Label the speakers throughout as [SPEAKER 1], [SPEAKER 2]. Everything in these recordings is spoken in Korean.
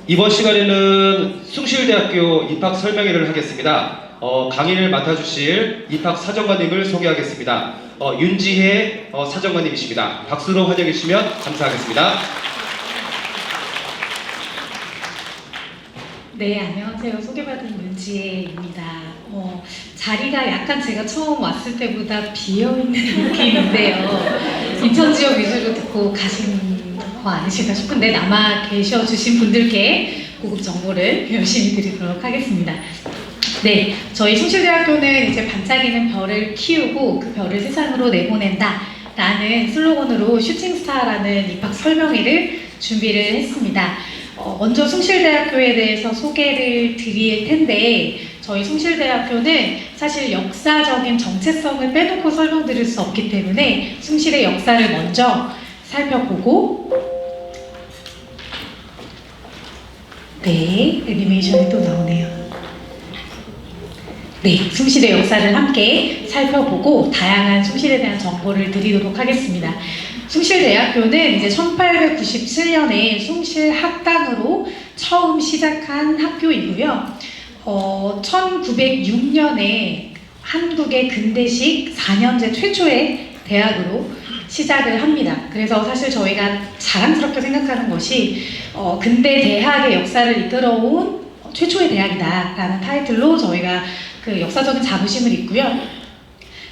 [SPEAKER 1] 이번 시간에는 숭실대학교 입학 설명회를 하겠습니다. 강의를 맡아주실 입학 사정관님을 소개하겠습니다. 윤지혜 사정관님이십니다. 박수로 환영해 주시면 감사하겠습니다.
[SPEAKER 2] 네, 안녕하세요. 소개받은 윤지혜입니다. 자리가 약간 제가 처음 왔을 때보다 비어있는 느낌인데요. 인천 지역 위주로 듣고 가신 거 아니실까 싶은데 남아 계셔주신 분들께 고급 정보를 열심히 드리도록 하겠습니다. 네, 저희 숭실대학교는 이제 반짝이는 별을 키우고 그 별을 세상으로 내보낸다 라는 슬로건으로 슈팅스타라는 입학 설명회를 준비를 했습니다. 먼저 숭실대학교에 대해서 소개를 드릴 텐데 저희 숭실대학교는 사실 역사적인 정체성을 빼놓고 설명드릴 수 없기 때문에 숭실의 역사를 먼저 살펴보고 네, 애니메이션이 또 나오네요. 네, 숭실의 역사를 함께 살펴보고 다양한 숭실에 대한 정보를 드리도록 하겠습니다. 숭실대학교는 이제 1897년에 숭실학당으로 처음 시작한 학교이고요. 1906년에 한국의 근대식 4년제 최초의 대학으로 시작을 합니다. 그래서 사실 저희가 자랑스럽게 생각하는 것이 근대 대학의 역사를 이끌어온 최초의 대학이다라는 타이틀로 저희가 그 역사적인 자부심을 있고요.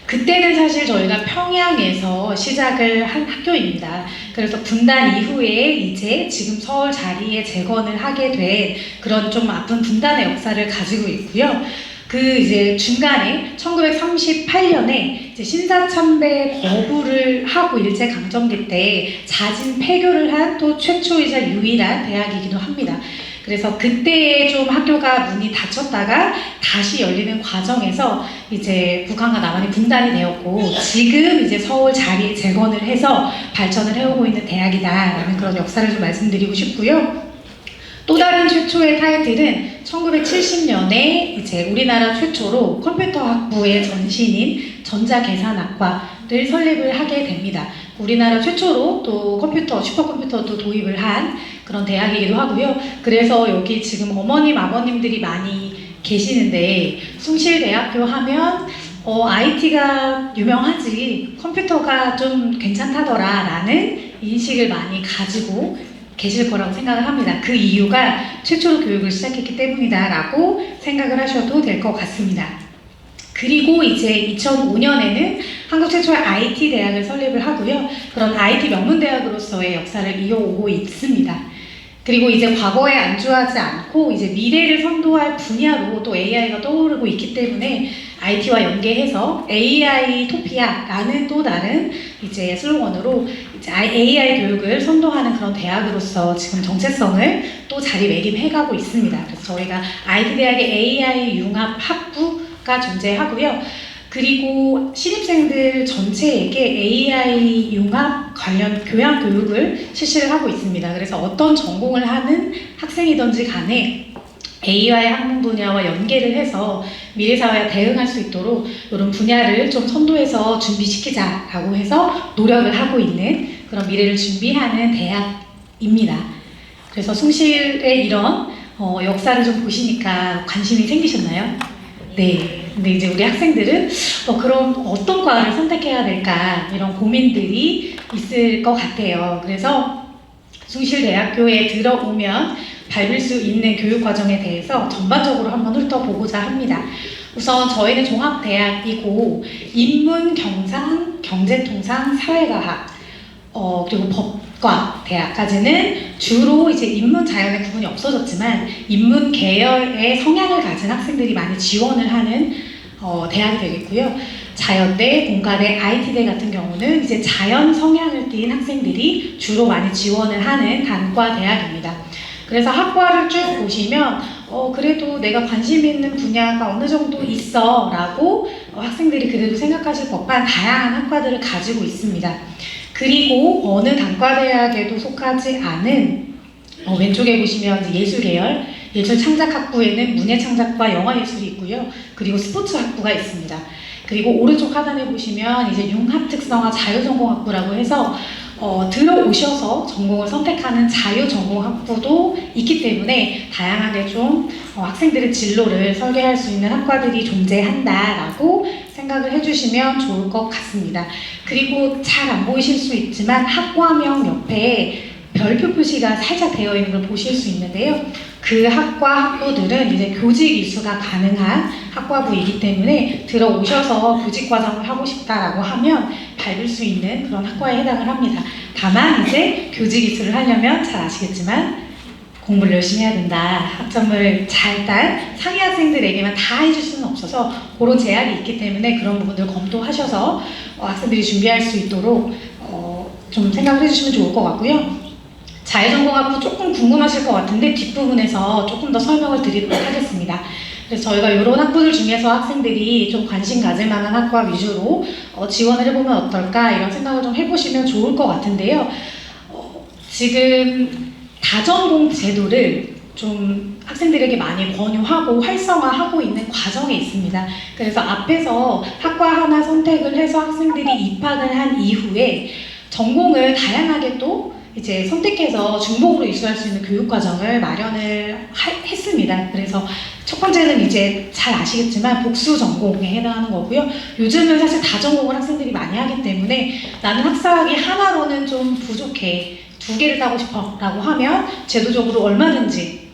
[SPEAKER 2] 그때는 사실 저희가 평양에서 시작을 한 학교입니다. 그래서 분단 이후에 이제 지금 서울 자리에 재건을 하게 된 그런 좀 아픈 분단의 역사를 가지고 있고요. 그 이제 중간에 1938년에 이제 신사참배 거부를 하고 일제강점기 때 자진 폐교를 한 또 최초이자 유일한 대학이기도 합니다. 그래서 그때 좀 학교가 문이 닫혔다가 다시 열리는 과정에서 이제 북한과 남한이 분단이 되었고 지금 이제 서울 자리에 재건을 해서 발전을 해오고 있는 대학이다라는 그런 역사를 좀 말씀드리고 싶고요. 또 다른 최초의 타이틀은 1970년에 이제 우리나라 최초로 컴퓨터 학부의 전신인 전자계산학과를 설립을 하게 됩니다. 우리나라 최초로 또 슈퍼컴퓨터도 도입을 한 그런 대학이기도 하고요. 그래서 여기 지금 어머님, 아버님들이 많이 계시는데 숭실대학교 하면 IT가 유명하지 컴퓨터가 좀 괜찮다더라 라는 인식을 많이 가지고 계실 거라고 생각을 합니다. 그 이유가 최초로 교육을 시작했기 때문이다 라고 생각을 하셔도 될 것 같습니다. 그리고 이제 2005년에는 한국 최초의 IT 대학을 설립을 하고요. 그런 IT 명문대학으로서의 역사를 이어오고 있습니다. 그리고 이제 과거에 안주하지 않고 이제 미래를 선도할 분야로 또 AI가 떠오르고 있기 때문에 IT와 연계해서 AI 토피아라는 또 다른 이제 슬로건으로 이제 AI 교육을 선도하는 그런 대학으로서 지금 정체성을 또 자리매김해가고 있습니다. 그래서 저희가 IT 대학의 AI 융합 학부가 존재하고요. 그리고 신입생들 전체에게 AI 융합 관련 교양 교육을 실시를 하고 있습니다. 그래서 어떤 전공을 하는 학생이든지 간에 AI 학문 분야와 연계를 해서 미래 사회에 대응할 수 있도록 이런 분야를 좀 선도해서 준비시키자라고 해서 노력을 하고 있는 그런 미래를 준비하는 대학입니다. 그래서 숭실의 이런 역사를 좀 보시니까 관심이 생기셨나요? 네. 근데 이제 우리 학생들은 그럼 어떤 과를 선택해야 될까 이런 고민들이 있을 것 같아요. 그래서 숭실대학교에 들어오면 밟을 수 있는 교육 과정에 대해서 전반적으로 한번 훑어보고자 합니다. 우선 저희는 종합대학이고 인문, 경상, 경제통상, 사회과학 그리고 법과 대학까지는 주로 이제 인문, 자연의 구분이 없어졌지만 인문 계열의 성향을 가진 학생들이 많이 지원을 하는 대학이 되겠고요. 자연대, 공과대, IT대 같은 경우는 이제 자연 성향을 띈 학생들이 주로 많이 지원을 하는 단과 대학입니다. 그래서 학과를 쭉 보시면 그래도 내가 관심 있는 분야가 어느 정도 있어 라고 학생들이 그래도 생각하실 법한 다양한 학과들을 가지고 있습니다. 그리고 어느 단과대학에도 속하지 않은 왼쪽에 보시면 예술계열, 예술창작학부에는 문예창작과 영화예술이 있고요. 그리고 스포츠학부가 있습니다. 그리고 오른쪽 하단에 보시면 이제 융합특성화 자유전공학부라고 해서 들어오셔서 전공을 선택하는 자유 전공 학부도 있기 때문에 다양하게 좀 학생들의 진로를 설계할 수 있는 학과들이 존재한다라고 생각을 해주시면 좋을 것 같습니다. 그리고 잘 안 보이실 수 있지만 학과명 옆에 별표 표시가 살짝 되어 있는 걸 보실 수 있는데요. 그 학과 학부들은 이제 교직 이수가 가능한 학과부이기 때문에 들어오셔서 교직 과정을 하고 싶다라고 하면 밟을 수 있는 그런 학과에 해당을 합니다. 다만 이제 교직 이수를 하려면 잘 아시겠지만 공부를 열심히 해야 된다. 학점을 잘 딴 상위 학생들에게만 다 해줄 수는 없어서 그런 제약이 있기 때문에 그런 부분들 검토하셔서 학생들이 준비할 수 있도록 좀 생각을 해주시면 좋을 것 같고요. 자유전공학부 조금 궁금하실 것 같은데 뒷부분에서 조금 더 설명을 드리도록 하겠습니다. 그래서 저희가 이런 학부들 중에서 학생들이 좀 관심 가질 만한 학과 위주로 지원을 해보면 어떨까 이런 생각을 좀 해보시면 좋을 것 같은데요. 지금 다전공 제도를 좀 학생들에게 많이 권유하고 활성화하고 있는 과정에 있습니다. 그래서 앞에서 학과 하나 선택을 해서 학생들이 입학을 한 이후에 전공을 다양하게 또 이제 선택해서 중복으로 이수할 수 있는 교육 과정을 마련을 했습니다. 그래서 첫 번째는 이제 잘 아시겠지만 복수 전공에 해당하는 거고요. 요즘은 사실 다전공을 학생들이 많이 하기 때문에 나는 학사학위 하나로는 좀 부족해. 2개를 따고 싶어 라고 하면 제도적으로 얼마든지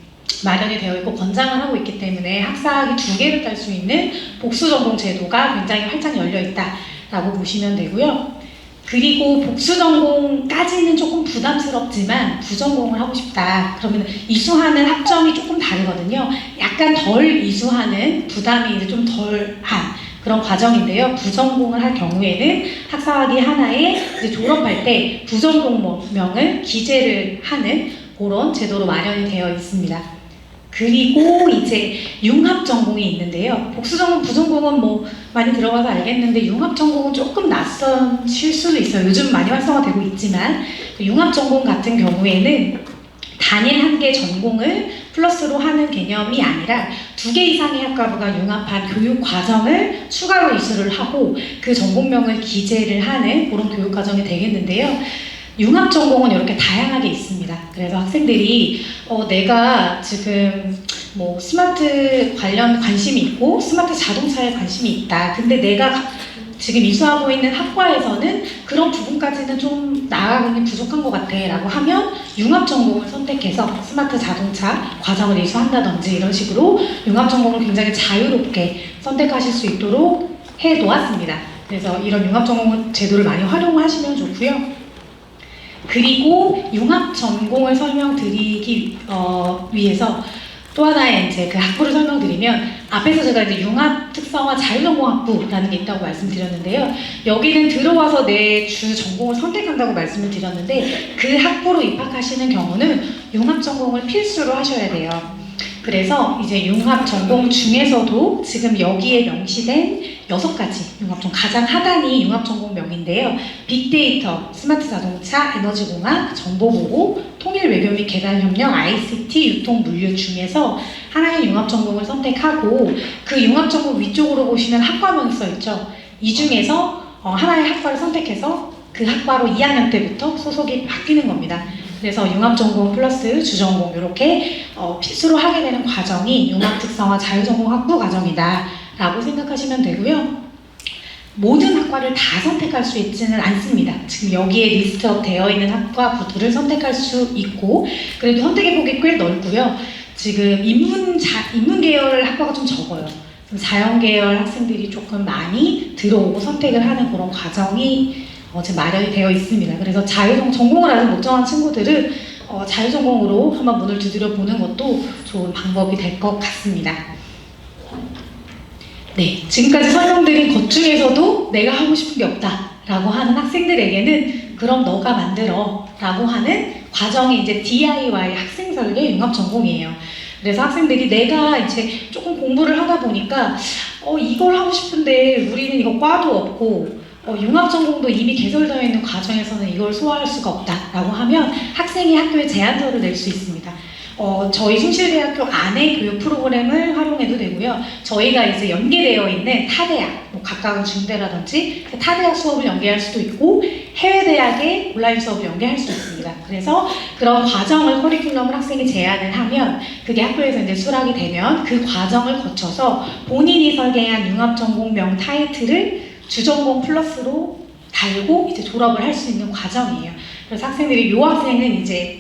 [SPEAKER 2] 마련이 되어 있고 권장을 하고 있기 때문에 학사학위 2개를 딸 수 있는 복수 전공 제도가 굉장히 활짝 열려 있다라고 보시면 되고요. 그리고 복수 전공까지는 조금 부담스럽지만 부전공을 하고 싶다. 그러면 이수하는 학점이 조금 다르거든요. 약간 덜 이수하는 부담이 이제 좀 덜한 그런 과정인데요. 부전공을 할 경우에는 학사학위 하나에 이제 졸업할 때 부전공명을 기재를 하는 그런 제도로 마련이 되어 있습니다. 그리고 이제 융합전공이 있는데요. 복수전공, 부전공은 뭐 많이 들어가서 알겠는데 융합전공은 조금 낯선실 수도 있어요. 요즘 많이 활성화되고 있지만 그 융합전공 같은 경우에는 단일 한 개 전공을 플러스로 하는 개념이 아니라 2개 이상의 학과부가 융합한 교육 과정을 추가로 이수를 하고 그 전공명을 기재를 하는 그런 교육 과정이 되겠는데요. 융합 전공은 이렇게 다양하게 있습니다. 그래서 학생들이 내가 지금 뭐 스마트 관련 관심이 있고 스마트 자동차에 관심이 있다. 근데 내가 지금 이수하고 있는 학과에서는 그런 부분까지는 좀 나아가기 부족한 것 같아 라고 하면 융합 전공을 선택해서 스마트 자동차 과정을 이수한다든지 이런 식으로 융합 전공을 굉장히 자유롭게 선택하실 수 있도록 해 놓았습니다. 그래서 이런 융합 전공 제도를 많이 활용하시면 좋고요. 그리고 융합 전공을 설명드리기 위해서 또 하나의 이제 그 학부를 설명드리면 앞에서 제가 이제 융합 특성화 자유전공학부라는 게 있다고 말씀드렸는데요. 여기는 들어와서 내 주 전공을 선택한다고 말씀을 드렸는데 그 학부로 입학하시는 경우는 융합 전공을 필수로 하셔야 돼요. 그래서 이제 융합 전공 중에서도 지금 여기에 명시된 6가지 융합전공 가장 하단이 융합 전공명인데요. 빅데이터, 스마트 자동차, 에너지공학, 정보보호, 통일외교 및 계단협력, ICT, 유통, 물류 중에서 하나의 융합 전공을 선택하고 그 융합 전공 위쪽으로 보시면 학과명이 써있죠. 이 중에서 하나의 학과를 선택해서 그 학과로 2학년 때부터 소속이 바뀌는 겁니다. 그래서 융합전공 플러스 주전공 이렇게 필수로 하게 되는 과정이 융합특성화 자유전공학부 과정이다 라고 생각하시면 되고요. 모든 학과를 다 선택할 수 있지는 않습니다. 지금 여기에 리스트업 되어 있는 학과부들을 선택할 수 있고 그래도 선택의 폭이 꽤 넓고요. 지금 인문 계열 학과가 좀 적어요. 자연 계열 학생들이 조금 많이 들어오고 선택을 하는 그런 과정이 지금 마련이 되어 있습니다. 그래서 전공을 아직 못 정한 친구들은 자유전공으로 한번 문을 두드려 보는 것도 좋은 방법이 될 것 같습니다. 네, 지금까지 설명드린 것 중에서도 내가 하고 싶은 게 없다 라고 하는 학생들에게는 그럼 너가 만들어 라고 하는 과정이 이제 DIY 학생설계 융합전공이에요. 그래서 학생들이 내가 이제 조금 공부를 하다 보니까 이걸 하고 싶은데 우리는 이거 과도 없고 융합전공도 이미 개설되어 있는 과정에서는 이걸 소화할 수가 없다라고 하면 학생이 학교에 제안서를 낼 수 있습니다. 저희 숭실대학교 안에 교육 프로그램을 활용해도 되고요. 저희가 이제 연계되어 있는 타대학, 뭐 각각은 중대라든지 타대학 수업을 연계할 수도 있고 해외 대학의 온라인 수업을 연계할 수도 있습니다. 그래서 그런 과정을 커리큘럼을 학생이 제안을 하면 그게 학교에서 이제 수락이 되면 그 과정을 거쳐서 본인이 설계한 융합전공명 타이틀을 주전공 플러스로 달고 이제 졸업을 할 수 있는 과정이에요. 그래서 학생들이 요 학생은 이제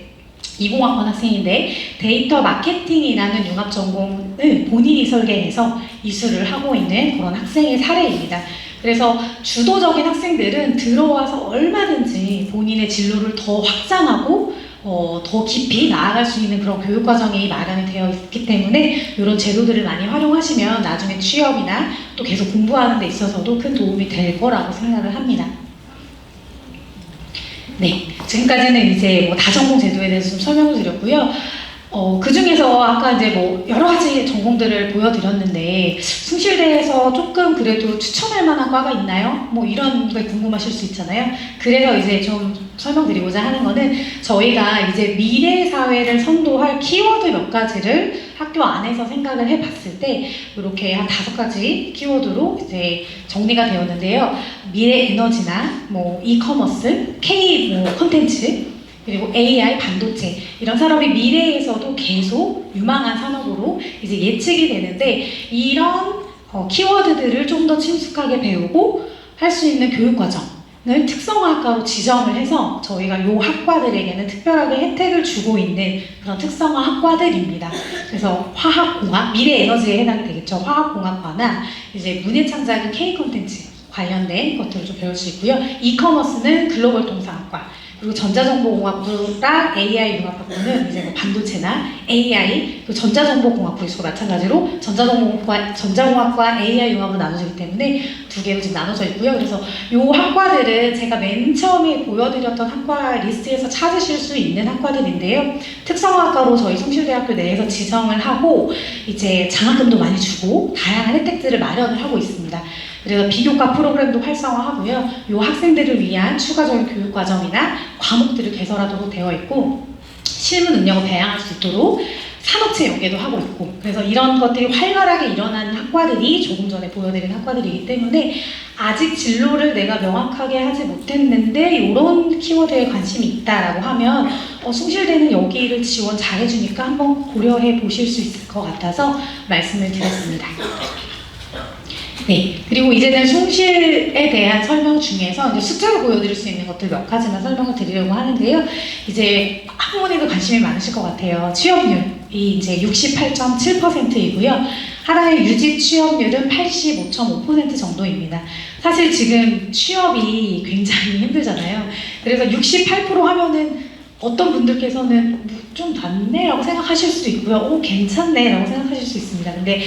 [SPEAKER 2] 20학번 학생인데 데이터 마케팅이라는 융합 전공을 본인이 설계해서 이수를 하고 있는 그런 학생의 사례입니다. 그래서 주도적인 학생들은 들어와서 얼마든지 본인의 진로를 더 확장하고 더 깊이 나아갈 수 있는 그런 교육 과정이 마련이 되어 있기 때문에 이런 제도들을 많이 활용하시면 나중에 취업이나 또 계속 공부하는 데 있어서도 큰 도움이 될 거라고 생각을 합니다. 네, 지금까지는 이제 뭐 다전공 제도에 대해서 좀 설명을 드렸고요. 그 중에서 아까 이제 뭐 여러 가지 전공들을 보여드렸는데 숭실대에서 조금 그래도 추천할 만한 과가 있나요? 뭐 이런 게 궁금하실 수 있잖아요. 그래서 이제 좀 설명드리고자 하는 거는 저희가 이제 미래 사회를 선도할 키워드 몇 가지를 학교 안에서 생각을 해봤을 때 이렇게 한 5가지 키워드로 이제 정리가 되었는데요. 미래 에너지나 뭐 이커머스, K 뭐 콘텐츠 그리고 AI, 반도체 이런 산업이 미래에서도 계속 유망한 산업으로 이제 예측이 되는데 이런 키워드들을 좀 더 친숙하게 배우고 할 수 있는 교육 과정을 특성화학과로 지정을 해서 저희가 요 학과들에게는 특별하게 혜택을 주고 있는 그런 특성화 학과들입니다. 그래서 화학공학, 미래 에너지에 해당이 되겠죠. 화학공학과나 이제 문예창작은 K 콘텐츠 관련된 것들을 좀 배울 수 있고요. 이커머스는 글로벌 통상학과 그리고 전자정보공학부랑 AI 융합학부는 이제 뭐 반도체나 AI, 그 전자정보공학부 있고 마찬가지로 전자공학과 AI 융합으로 나눠지기 때문에 두 개로 지금 나눠져 있고요. 그래서 이 학과들은 제가 맨 처음에 보여드렸던 학과 리스트에서 찾으실 수 있는 학과들인데요. 특성화학과로 저희 숭실대학교 내에서 지정을 하고 이제 장학금도 많이 주고 다양한 혜택들을 마련을 하고 있습니다. 그래서 비교과 프로그램도 활성화하고요. 이 학생들을 위한 추가적인 교육 과정이나 과목들을 개설하도록 되어 있고 실무 능력을 배양할 수 있도록 산업체 연계도 하고 있고 그래서 이런 것들이 활발하게 일어나는 학과들이 조금 전에 보여드린 학과들이기 때문에 아직 진로를 내가 명확하게 하지 못했는데 이런 키워드에 관심이 있다라고 하면 숭실대는 여기를 지원 잘 해주니까 한번 고려해 보실 수 있을 것 같아서 말씀을 드렸습니다. 네, 그리고 이제는 숭실에 대한 설명 중에서 이제 숫자로 보여드릴 수 있는 것들 몇 가지만 설명을 드리려고 하는데요. 이제 학부모님도 관심이 많으실 것 같아요. 취업률이 이제 68.7%이고요. 하나의 유직 취업률은 85.5% 정도입니다. 사실 지금 취업이 굉장히 힘들잖아요. 그래서 68% 하면은 어떤 분들께서는 좀 낮네라고 생각하실 수도 있고요. 괜찮네라고 생각하실 수 있습니다. 근데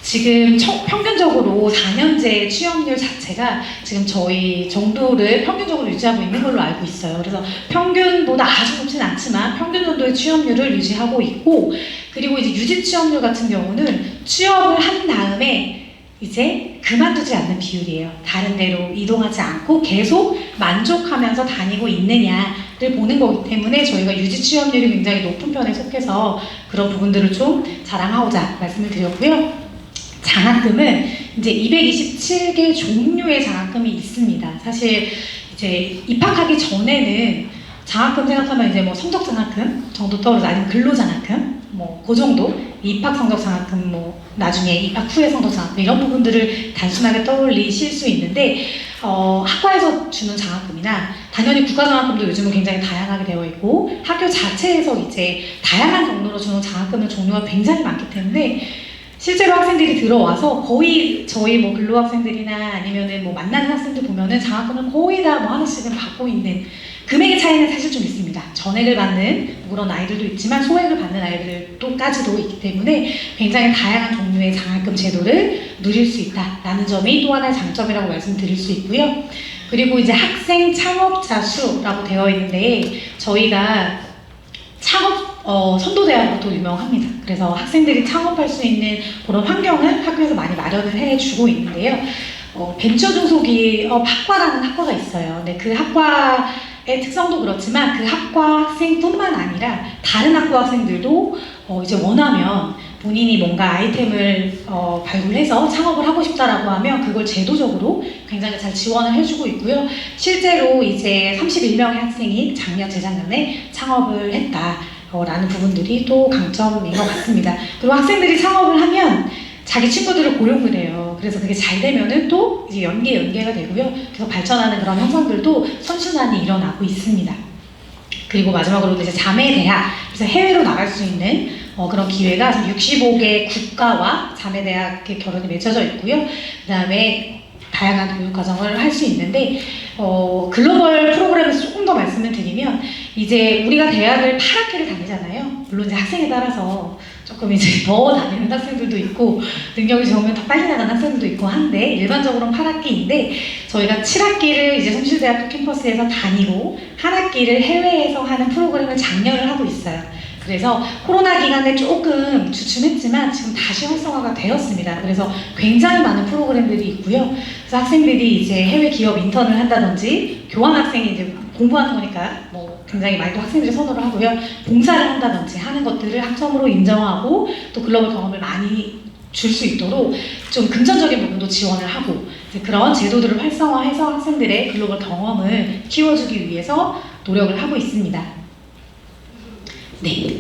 [SPEAKER 2] 지금 평균적으로 4년제 취업률 자체가 지금 저희 정도를 평균적으로 유지하고 있는 걸로 알고 있어요. 그래서 평균보다 아주 높진 않지만 평균 정도의 취업률을 유지하고 있고 그리고 이제 유직 취업률 같은 경우는 취업을 한 다음에 이제 그만두지 않는 비율이에요. 다른 데로 이동하지 않고 계속 만족하면서 다니고 있느냐를 보는 거기 때문에 저희가 유직 취업률이 굉장히 높은 편에 속해서 그런 부분들을 좀 자랑하고자 말씀을 드렸고요. 장학금은 이제 227개 종류의 장학금이 있습니다. 사실 이제 입학하기 전에는 장학금 생각하면 이제 뭐 성적 장학금 정도 떠오르죠. 아니면 근로 장학금 뭐 그 정도 입학 성적 장학금 뭐 나중에 입학 후에 성적 장학금 이런 부분들을 단순하게 떠올리실 수 있는데 학과에서 주는 장학금이나 당연히 국가 장학금도 요즘은 굉장히 다양하게 되어 있고 학교 자체에서 이제 다양한 경로로 주는 장학금의 종류가 굉장히 많기 때문에 실제로 학생들이 들어와서 거의 저희 뭐 근로 학생들이나 아니면은 뭐 만나는 학생들 보면은 장학금을 거의 다 뭐 하나씩은 받고 있는 금액의 차이는 사실 좀 있습니다. 전액을 받는 그런 아이들도 있지만 소액을 받는 아이들도까지도 있기 때문에 굉장히 다양한 종류의 장학금 제도를 누릴 수 있다라는 점이 또 하나의 장점이라고 말씀드릴 수 있고요. 그리고 이제 학생 창업자 수라고 되어 있는데 저희가 창업 선도대학으로도 유명합니다. 그래서 학생들이 창업할 수 있는 그런 환경을 학교에서 많이 마련을 해주고 있는데요. 벤처 중소기업 학과라는 학과가 있어요. 근데 그 학과에 특성도 그렇지만 그 학과 학생뿐만 아니라 다른 학과 학생들도 이제 원하면 본인이 뭔가 아이템을 발굴해서 창업을 하고 싶다라고 하면 그걸 제도적으로 굉장히 잘 지원을 해주고 있고요. 실제로 이제 31명의 학생이 작년, 재작년에 창업을 했다라는 부분들이 또 강점인 것 같습니다. 그리고 학생들이 창업을 하면 자기 친구들을 고용을 해요. 그래서 그게 잘 되면은 또 이제 연계가 되고요. 그래서 발전하는 그런 현상들도 선순환이 일어나고 있습니다. 그리고 마지막으로 이제 자매대학, 그래서 해외로 나갈 수 있는 그런 기회가 65개 국가와 자매대학의 결혼이 맺혀져 있고요. 그 다음에 다양한 교육과정을 할 수 있는데 글로벌 프로그램에서 조금 더 말씀을 드리면 이제 우리가 대학을 8학기를 다니잖아요. 물론 이제 학생에 따라서 조금 이제 더 다니는 학생들도 있고 능력이 좋으면 더 빨리 나가는 학생들도 있고 한데 일반적으로는 8학기인데 저희가 7학기를 이제 성실대학교 캠퍼스에서 다니고 한 학기를 해외에서 하는 프로그램을 장려를 하고 있어요. 그래서 코로나 기간에 조금 주춤했지만 지금 다시 활성화가 되었습니다. 그래서 굉장히 많은 프로그램들이 있고요. 그래서 학생들이 이제 해외 기업 인턴을 한다든지 교환학생이 이제 공부하는 거니까 뭐 굉장히 많이 또 학생들이 선호를 하고요. 봉사를 한다든지 하는 것들을 학점으로 인정하고 또 글로벌 경험을 많이 줄 수 있도록 좀 금전적인 부분도 지원을 하고 이제 그런 제도들을 활성화해서 학생들의 글로벌 경험을 키워주기 위해서 노력을 하고 있습니다. 네.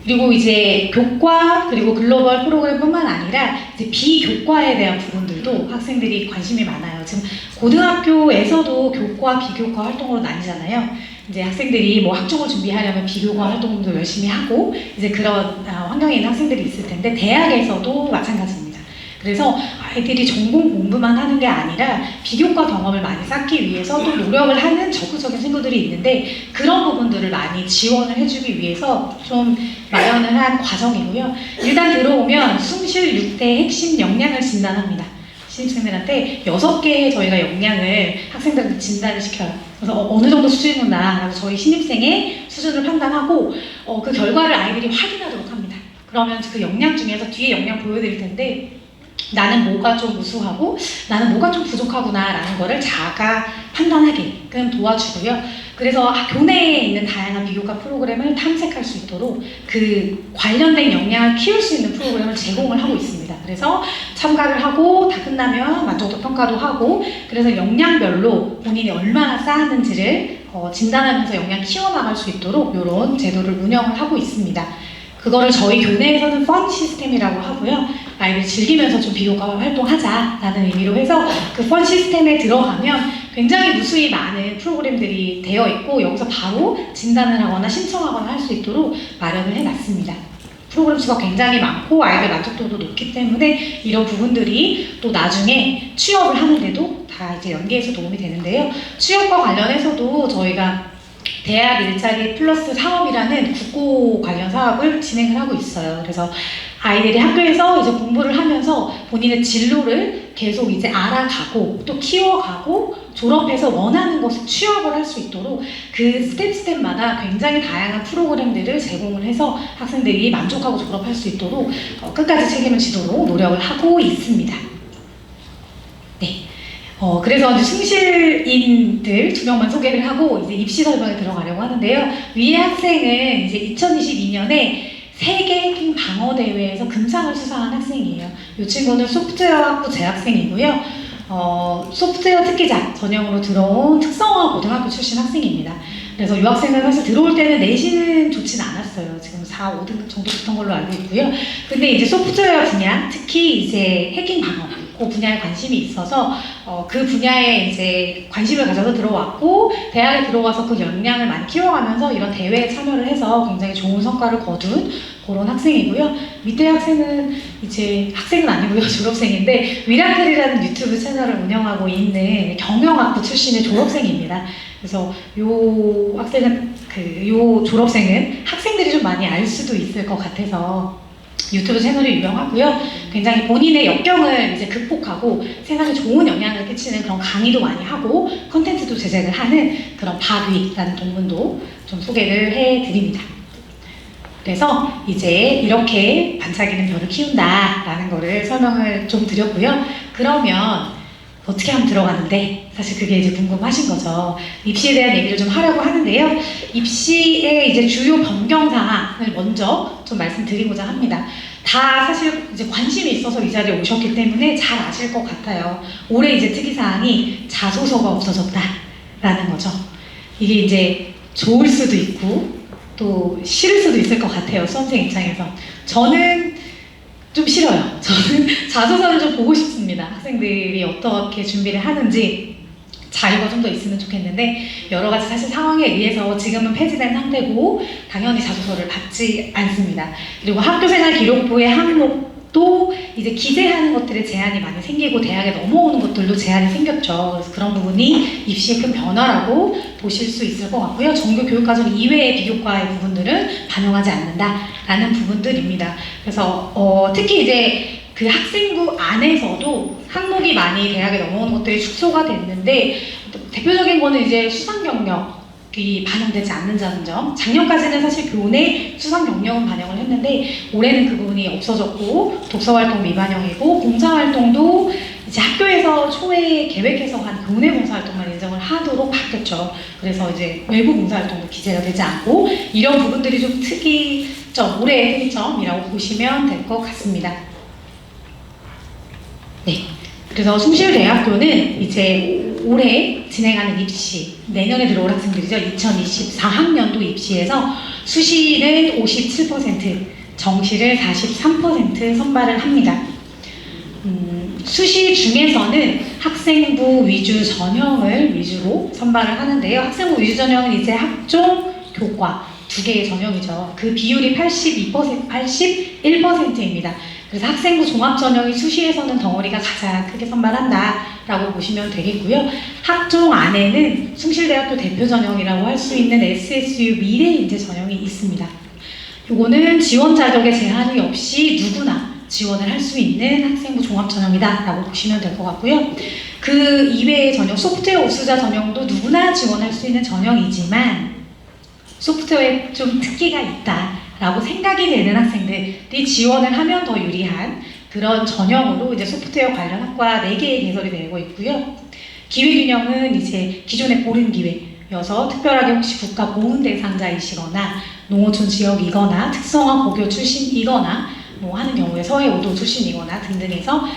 [SPEAKER 2] 그리고 이제 교과 그리고 글로벌 프로그램뿐만 아니라 이제 비교과에 대한 부분들도 학생들이 관심이 많아요. 지금 고등학교에서도 교과, 비교과 활동으로 나뉘잖아요. 이제 학생들이 뭐 학종을 준비하려면 비교과 활동도 열심히 하고 이제 그런 환경에 있는 학생들이 있을 텐데 대학에서도 마찬가지입니다. 그래서 아이들이 전공 공부만 하는 게 아니라 비교과 경험을 많이 쌓기 위해서 또 노력을 하는 적극적인 친구들이 있는데 그런 부분들을 많이 지원을 해주기 위해서 좀 마련을 한 과정이고요. 일단 들어오면 숭실 6대 핵심 역량을 진단합니다. 신입생들한테 6개의 저희가 역량을 학생들한테 진단을 시켜요. 그래서 어느 정도 수준이구나 라고 저희 신입생의 수준을 판단하고 그 결과를 아이들이 확인하도록 합니다. 그러면 그 역량 중에서 뒤에 역량 보여드릴 텐데 나는 뭐가 좀 우수하고 나는 뭐가 좀 부족하구나 라는 거를 자가 판단하게끔 도와주고요. 그래서 교내에 있는 다양한 비교과 프로그램을 탐색할 수 있도록 그 관련된 역량을 키울 수 있는 프로그램을 제공을 하고 있습니다. 그래서 참가를 하고 다 끝나면 만족도 평가도 하고 그래서 역량별로 본인이 얼마나 쌓았는지를 진단하면서 역량 키워나갈 수 있도록 이런 제도를 운영을 하고 있습니다. 그거를 저희 교내에서는 펀 시스템이라고 하고요. 아이들 즐기면서 좀 비교과 활동하자라는 의미로 해서 그 펀 시스템에 들어가면 굉장히 무수히 많은 프로그램들이 되어 있고 여기서 바로 진단을 하거나 신청하거나 할 수 있도록 마련을 해놨습니다. 프로그램 수가 굉장히 많고 아이들 만족도도 높기 때문에 이런 부분들이 또 나중에 취업을 하는데도 다 이제 연계해서 도움이 되는데요. 취업과 관련해서도 저희가 대학 일자리 플러스 사업이라는 국고 관련 사업을 진행을 하고 있어요. 그래서 아이들이 학교에서 이제 공부를 하면서 본인의 진로를 계속 이제 알아가고 또 키워가고 졸업해서 원하는 곳에 취업을 할 수 있도록 그 스텝마다 굉장히 다양한 프로그램들을 제공을 해서 학생들이 만족하고 졸업할 수 있도록 끝까지 책임을 지도록 노력을 하고 있습니다. 네. 그래서 이제 숭실인들 2명만 소개를 하고 이제 입시 설명에 들어가려고 하는데요. 위에 학생은 이제 2022년에 세계 해킹 방어 대회에서 금상을 수상한 학생이에요. 이 친구는 소프트웨어 학부 재학생이고요. 소프트웨어 특기자 전형으로 들어온 특성화 고등학교 출신 학생입니다. 그래서 이 학생은 사실 들어올 때는 내신은 좋지는 않았어요. 지금 4, 5등급 정도 붙은 걸로 알고 있고요. 근데 이제 소프트웨어 분야, 특히 이제 해킹 방어 그 분야에 관심이 있어서 그 분야에 이제 관심을 가져서 들어왔고 대학에 들어와서 그 역량을 많이 키워가면서 이런 대회에 참여를 해서 굉장히 좋은 성과를 거둔 그런 학생이고요. 밑에 학생은 이제 학생은 아니고요. 졸업생인데 위라클이라는 유튜브 채널을 운영하고 있는 경영학부 출신의 졸업생입니다. 그래서 요 학생은 요 졸업생은 학생들이 좀 많이 알 수도 있을 것 같아서 유튜브 채널이 유명하고요. 굉장히 본인의 역경을 이제 극복하고 세상에 좋은 영향을 끼치는 그런 강의도 많이 하고 컨텐츠도 제작을 하는 그런 박위라는 동문도 좀 소개를 해드립니다. 그래서 이제 이렇게 반짝이는 별을 키운다라는 거를 설명을 좀 드렸고요. 그러면 어떻게 하면 들어가는데 사실 그게 이제 궁금하신 거죠. 입시에 대한 얘기를 좀 하려고 하는데요. 입시의 이제 주요 변경 사항을 먼저 좀 말씀드리고자 합니다. 다 사실 이제 관심이 있어서 이 자리에 오셨기 때문에 잘 아실 것 같아요. 올해 이제 특이사항이 자소서가 없어졌다라는 거죠. 이게 이제 좋을 수도 있고 또 싫을 수도 있을 것 같아요. 수험생 입장에서. 저는 좀 싫어요. 저는 자소서를 좀 보고 싶습니다. 학생들이 어떻게 준비를 하는지 자료가 좀 더 있으면 좋겠는데 여러 가지 사실 상황에 의해서 지금은 폐지된 상태고 당연히 자소서를 받지 않습니다. 그리고 학교생활 기록부의 항목도 이제 기재하는 것들에 제한이 많이 생기고 대학에 넘어오는 것들도 제한이 생겼죠. 그래서 그런 부분이 입시의 큰 변화라고 보실 수 있을 것 같고요. 정규 교육과정 이외의 비교과의 부분들은 반영하지 않는다라는 부분들입니다. 그래서 특히 이제 그 학생부 안에서도 항목이 많이 대학에 넘어오는 것들이 축소가 됐는데 대표적인 거는 이제 수상 경력이 반영되지 않는다는 점. 작년까지는 사실 교내 수상 경력은 반영을 했는데 올해는 그 부분이 없어졌고 독서 활동 미반영이고 봉사 활동도 이제 학교에서 초에 계획해서 한 교내 봉사 활동만 인정을 하도록 바뀌었죠. 그래서 이제 외부 봉사 활동도 기재가 되지 않고 이런 부분들이 좀 특이점, 올해의 특이점이라고 보시면 될 것 같습니다. 네. 그래서 숭실대학교는 이제 올해 진행하는 입시, 내년에 들어올 학생들이죠. 2024학년도 입시에서 수시는 57%, 정시를 43% 선발을 합니다. 수시 중에서는 학생부 위주 전형을 위주로 선발을 하는데요. 학생부 위주 전형은 이제 학종, 교과 두 개의 전형이죠. 그 비율이 81%입니다. 그래서 학생부 종합 전형이 수시에서는 덩어리가 가장 크게 선발한다라고 보시면 되겠고요. 학종 안에는 숭실대학교 대표 전형이라고 할 수 있는 SSU 미래인재 전형이 있습니다. 요거는 지원 자격에 제한이 없이 누구나 지원을 할 수 있는 학생부 종합 전형이다라고 보시면 될 것 같고요. 그 이외의 전형, 소프트웨어 우수자 전형도 누구나 지원할 수 있는 전형이지만 소프트웨어에 좀 특기가 있다라고 생각이 되는 학생들이 지원을 하면 더 유리한 그런 전형으로 이제 소프트웨어 관련 학과 4개의 개설이 되고 있고요. 기회균형은 이제 기존의 보름기회여서 특별하게 혹시 국가 보훈 대상자이시거나 농어촌 지역이거나 특성화 고교 출신이거나 뭐 하는 경우에 서해 5도 출신이거나 등등해서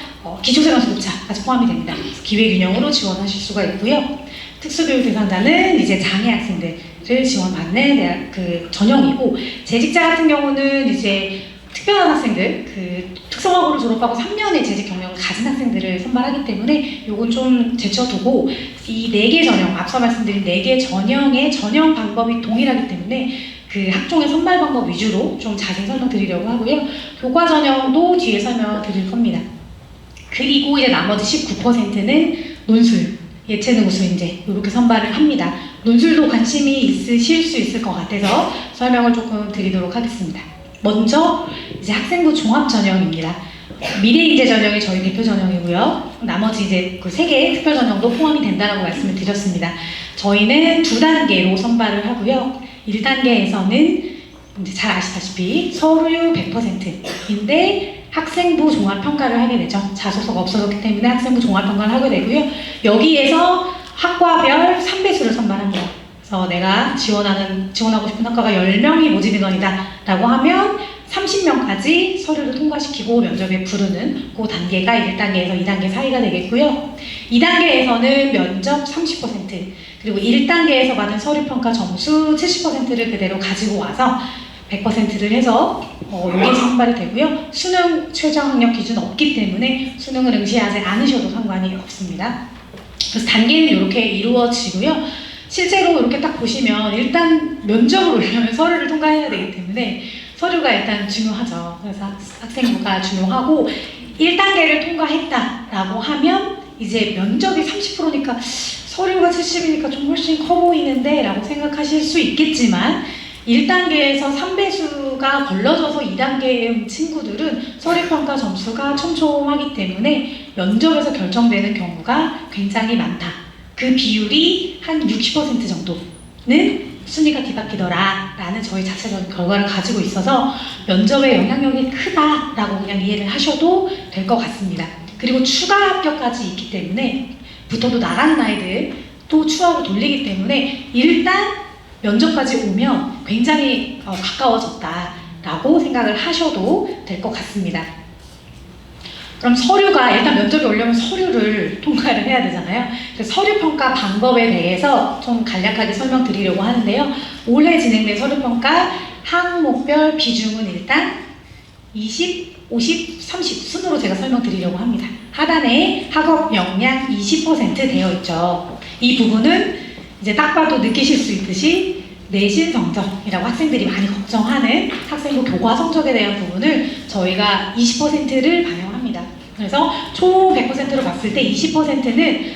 [SPEAKER 2] 기초생활 수급자까지 포함이 됩니다. 기회균형으로 지원하실 수가 있고요. 특수교육 대상자는 이제 장애 학생들을 지원받는 그 전형이고, 재직자 같은 경우는 이제 특별한 학생들, 그 특성화고를 졸업하고 3년의 재직 경력을 가진 학생들을 선발하기 때문에 요건 좀 제쳐두고, 이 4개 전형, 앞서 말씀드린 4개 전형의 전형 방법이 동일하기 때문에 그 학종의 선발 방법 위주로 좀 자세히 설명드리려고 하고요. 교과 전형도 뒤에 설명드릴 겁니다. 그리고 이제 나머지 19%는 논술, 예체능 우수인재 이렇게 선발을 합니다. 논술도 관심이 있으실 수 있을 것 같아서 설명을 조금 드리도록 하겠습니다. 먼저 이제 학생부 종합 전형입니다. 미래인재 전형이 저희 대표 전형이고요. 나머지 이제 그 3개의 특별 전형도 포함이 된다고 말씀을 드렸습니다. 저희는 2단계로 선발을 하고요. 1단계에서는 이제 잘 아시다시피 서류 100%인데 학생부 종합평가를 하게 되죠. 자소서가 없어졌기 때문에 학생부 종합평가를 하게 되고요. 여기에서 학과별 3배수를 선발합니다. 그래서 내가 지원하고 싶은 학과가 10명이 모집 인원이다 라고 하면 30명까지 서류를 통과시키고 면접에 부르는 그 단계가 1단계에서 2단계 사이가 되겠고요. 2단계에서는 면접 30%, 그리고 1단계에서 받은 서류평가 점수 70%를 그대로 가지고 와서 100%를 해서 여기에 선발이 되고요. 수능 최저 학력 기준 없기 때문에 수능을 응시하지 않으셔도 상관이 없습니다. 그래서 단계는 이렇게 이루어지고요. 실제로 이렇게 딱 보시면 일단 면접을 오려면 서류를 통과해야 되기 때문에 서류가 일단 중요하죠. 그래서 학생부가 중요하고 1단계를 통과했다라고 하면 이제 면접이 30%니까 서류가 70이니까 좀 훨씬 커 보이는데 라고 생각하실 수 있겠지만 1단계에서 3배수가 걸러져서 2단계에 온 친구들은 서류평가 점수가 촘촘하기 때문에 면접에서 결정되는 경우가 굉장히 많다. 그 비율이 한 60% 정도는 순위가 뒤바뀌더라 라는 저희 자체적인 결과를 가지고 있어서 면접의 영향력이 크다라고 그냥 이해를 하셔도 될 것 같습니다. 그리고 추가 합격까지 있기 때문에 부터도 나가는 아이들 또 추억을 돌리기 때문에 일단 면접까지 오면 굉장히 가까워졌다라고 생각을 하셔도 될 것 같습니다. 그럼 서류가 일단 면접에 오려면 서류를 통과를 해야 되잖아요. 그래서 서류 평가 방법에 대해서 좀 간략하게 설명드리려고 하는데요. 올해 진행된 서류 평가 항목별 비중은 일단 20, 50, 30 순으로 제가 설명드리려고 합니다. 하단에 학업 역량 20% 되어 있죠. 이 부분은 이제 딱 봐도 느끼실 수 있듯이 내신 성적이라고 학생들이 많이 걱정하는 학생부 교과 성적에 대한 부분을 저희가 20%를 반영합니다. 그래서 총 100%로 봤을 때 20%는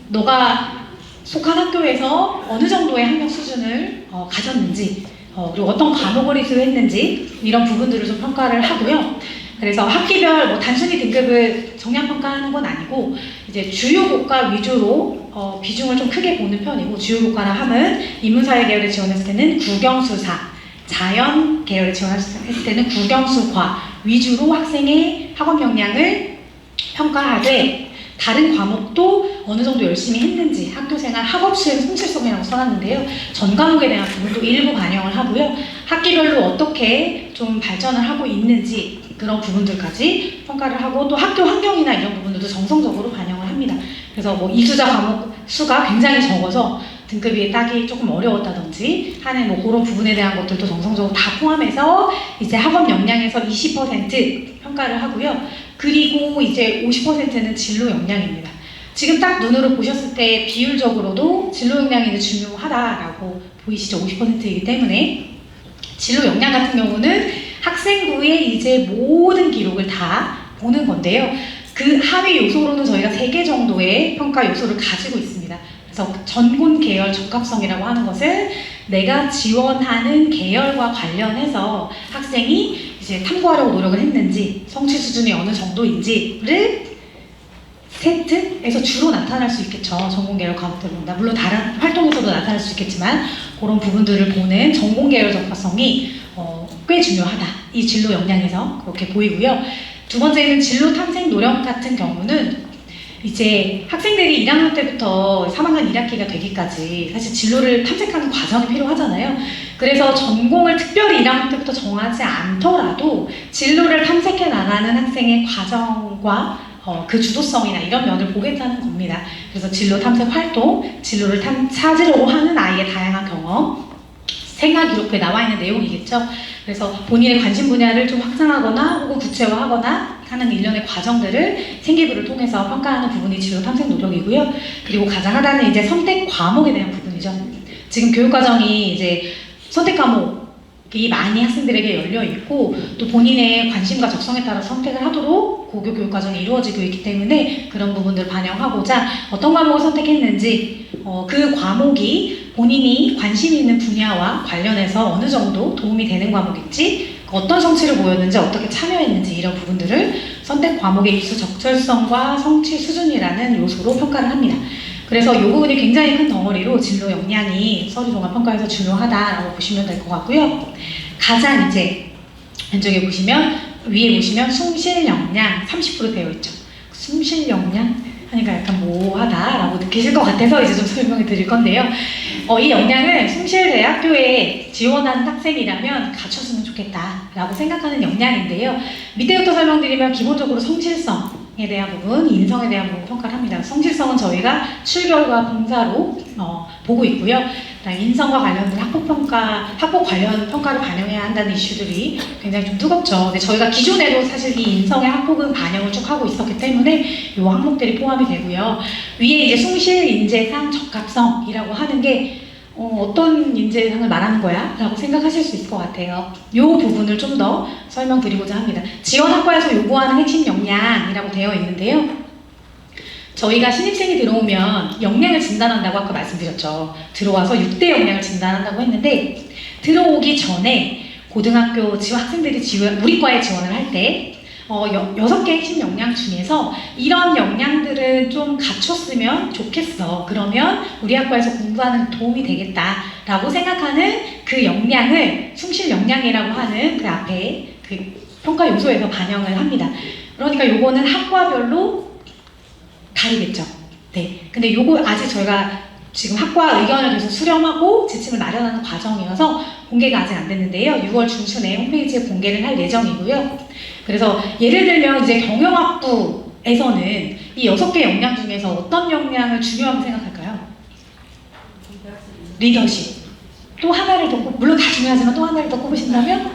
[SPEAKER 2] 너가 속한 학교에서 어느 정도의 학력 수준을 가졌는지 그리고 어떤 과목을 이수했는지 이런 부분들을 좀 평가를 하고요. 그래서 학기별 단순히 등급을 정량 평가하는 건 아니고 이제 주요 교과 위주로 비중을 좀 크게 보는 편이고, 주요 교과라 함은 인문사회 계열에 지원했을 때는 국영수사, 자연 계열에 지원했을 때는 국영수과 위주로 학생의 학업 역량을 평가하되, 다른 과목도 어느 정도 열심히 했는지 학교생활 학업수행 성실성이라고 써놨는데요. 전 과목에 대한 부분도 일부 반영을 하고요. 학기별로 어떻게 좀 발전을 하고 있는지 그런 부분들까지 평가를 하고, 또 학교 환경이나 이런 부분들도 정성적으로 반영을 합니다. 그래서 이수자 과목 수가 굉장히 적어서 등급이 따기 조금 어려웠다든지 하는 그런 부분에 대한 것들도 정성적으로 다 포함해서 이제 학업 역량에서 20% 평가를 하고요. 그리고 이제 50%는 진로 역량입니다. 지금 딱 눈으로 보셨을 때 비율적으로도 진로 역량이 중요하다라고 보이시죠? 50%이기 때문에 진로 역량 같은 경우는 학생부의 이제 모든 기록을 다 보는 건데요. 그 하위 요소로는 저희가 3개 정도의 평가 요소를 가지고 있습니다. 그래서 전공 계열 적합성이라고 하는 것은 내가 지원하는 계열과 관련해서 학생이 이제 탐구하려고 노력을 했는지, 성취 수준이 어느 정도인지를 세트에서 주로 나타날 수 있겠죠. 전공 계열 과목들보다. 물론 다른 활동에서도 나타날 수 있겠지만 그런 부분들을 보는 전공 계열 적합성이 꽤 중요하다. 이 진로 역량에서 그렇게 보이고요. 두 번째는 진로 탐색 노력 같은 경우는 이제 학생들이 1학년 때부터 3학년 1학기가 되기까지 사실 진로를 탐색하는 과정이 필요하잖아요. 그래서 전공을 특별히 1학년 때부터 정하지 않더라도 진로를 탐색해 나가는 학생의 과정과 그 주도성이나 이런 면을 보겠다는 겁니다. 그래서 진로 탐색 활동, 진로를 찾으려고 하는 아이의 다양한 경험, 생활 기록부에 나와 있는 내용이겠죠. 그래서 본인의 관심 분야를 좀 확장하거나 혹은 구체화하거나 하는 일련의 과정들을 생기부를 통해서 평가하는 부분이 진로 탐색 노력이고요. 그리고 가장 하단은 이제 선택 과목에 대한 부분이죠. 지금 교육과정이 이제 선택 과목이 많이 학생들에게 열려 있고, 또 본인의 관심과 적성에 따라 선택을 하도록 고교 교육과정이 이루어지고 있기 때문에 그런 부분들을 반영하고자 어떤 과목을 선택했는지, 그 과목이 본인이 관심 있는 분야와 관련해서 어느 정도 도움이 되는 과목인지, 어떤 성취를 보였는지, 어떻게 참여했는지 이런 부분들을 선택 과목의 이수 적절성과 성취 수준이라는 요소로 평가를 합니다. 그래서 이 부분이 굉장히 큰 덩어리로 진로 역량이 서류 종합 평가에서 중요하다라고 보시면 될 것 같고요. 가장 이제 왼쪽에 보시면, 위에 보시면 숨쉴 역량 30% 되어 있죠. 숨쉴 역량 하니까 약간 모호하다라고 느끼실 것 같아서 이제 좀 설명을 드릴 건데요. 이 역량은 숭실대학교에 지원하는 학생이라면 갖췄으면 좋겠다라고 생각하는 역량인데요. 밑에부터 설명드리면 기본적으로 성실성에 대한 부분, 인성에 대한 부분 평가를 합니다. 성실성은 저희가 출결과 봉사로 보고 있고요. 인성과 관련된 학폭 관련 평가를 반영해야 한다는 이슈들이 굉장히 좀 뜨겁죠. 근데 저희가 기존에도 사실 이 인성의 학폭은 반영을 쭉 하고 있었기 때문에 이 항목들이 포함이 되고요. 위에 이제 숭실 인재상 적합성이라고 하는 게 어떤 인재상을 말하는 거야? 라고 생각하실 수 있을 것 같아요. 이 부분을 좀 더 설명드리고자 합니다. 지원학과에서 요구하는 핵심 역량이라고 되어 있는데요. 저희가 신입생이 들어오면 역량을 진단한다고 아까 말씀드렸죠. 들어와서 6대 역량을 진단한다고 했는데, 들어오기 전에 고등학교 학생들이 우리 과에 지원을 할 때 6개 핵심 역량 중에서 이런 역량들은 좀 갖췄으면 좋겠어. 그러면 우리 학과에서 공부하는 도움이 되겠다라고 생각하는 그 역량을 숭실 역량이라고 하는 그 앞에 그 평가 요소에서 반영을 합니다. 그러니까 요거는 학과별로 다르겠죠. 네. 근데 요거 아직 저희가 지금 학과 의견을 계속 수렴하고 지침을 마련하는 과정이어서 공개가 아직 안 됐는데요. 6월 중순에 홈페이지에 공개를 할 예정이고요. 그래서 예를 들면 이제 경영학부에서는 이 6개 역량 중에서 어떤 역량을 중요하게 생각할까요? 리더십. 또 하나를 더 물론 다 중요하지만 또 하나를 더 꼽으신다면